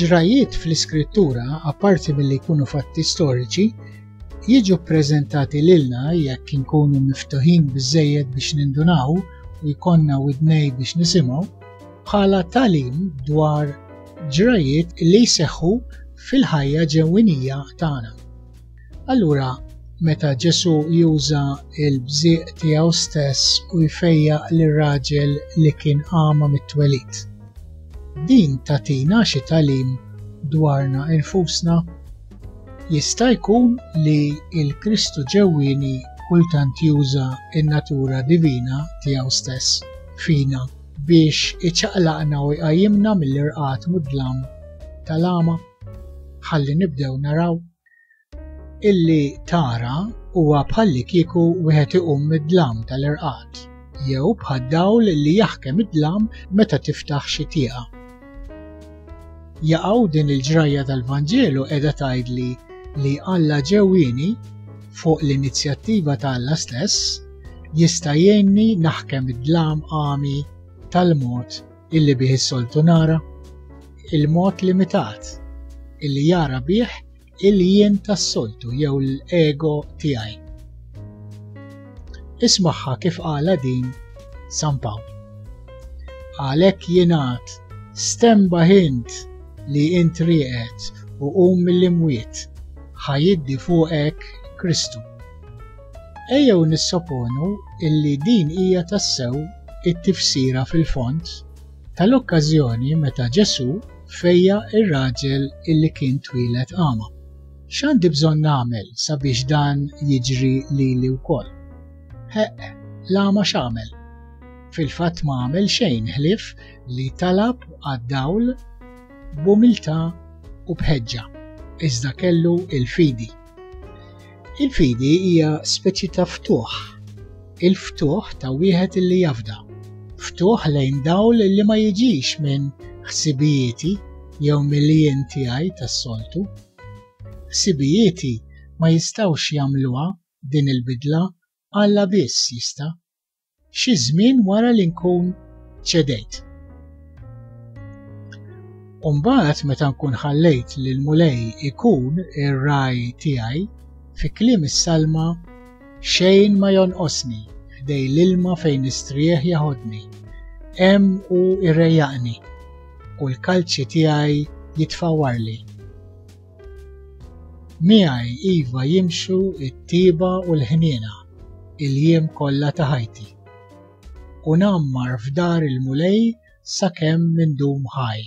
Il-ġrajiet fl-iskrittura, apparti milli jkunu fatti storiċi, jiġu ppreżentati lilna jekk inkunu miftuħin biżżejjed biex nindunaw u jkollna widnej biex nisimgħu bħala tagħlim dwar ġrajiet li jseħħu fil-ħajja ġewwinija tagħna. Allura, meta Ġesu juża l-bżieq tiegħu stess u jfejjaq lir-raġel li kien għama mit-twelid. Din tagħtina xi tagħlim dwarna infusna. Jista' jkun li l-Kristu ġewwieni kultant juża n-natura divina tiegħu stess fina biex iċċaqlaqna u jqajjimna mill-irqad mudlam tal-għama. Ħalli nibdew naraw. Illi tara huwa bħalli kieku wieħed iqum mid-dlam tal-irqad, jew bħad-dawl li jaħkem id-dlam meta tiftaħ xi tieqa. Jaqgħu din il-ġrajja tal-Vangelu qiegħda tgħidli li Alla ġewwieni fuq l-inizjattiva ta' Alla stess jista' jgħinni naħkem id-dlam qami tal-mod illi bih is-soltu nara, il-mod limitat illi jara bih il-jien tas-soltu jew l-ego tiegħi. Ismagħha kif qala din San Pawl. Għalhekk jingħad stemba int li int rieqed u qum mill-imwiet ħajiddi fuqek Kristu. Ejjew nissoponu illi din hija tassew it-tifsira fil-fond tal-okkażjoni meta Ġesu fejja ir-raġel illi kien twieled għama. X'għandi bżonn nagħmel sabiex dan jiġri lili wkoll? L-għama x'għamel? Fil-fatt ma għamel xejn ħlief li talab għad-dawl b'umiltà u bħeġġa, iżda kellu il-fidi. Il-fidi hija speċi ta' ftuħ. Il-ftuħ ta' wieħed illi jafda. Ftuħ lejn dawl li ma jiġix minn ħsibijieti jew mill-jien tiegħi tas-soltu. Ħsibijieti ma jistgħux jagħmluha din il-bidla Alla biss jista'. Xi żmien wara li nkun ċedejt. U mbagħad meta nkun ħallejt lil mulej ikun ir-raj tiegħi fi kliem is-salma xejn ma jonqosni ħdejn l-ilma fejn nistrieħ jeħodni. Hemm u irrejjaqni u l-kalċi tiegħi jitfawwarli. Miegħi iva jimxu t-tieba u l-ħniena il-jiem kollha ta' ħajti. U nammar f'dar il-mulej sakemm mindum ħaj.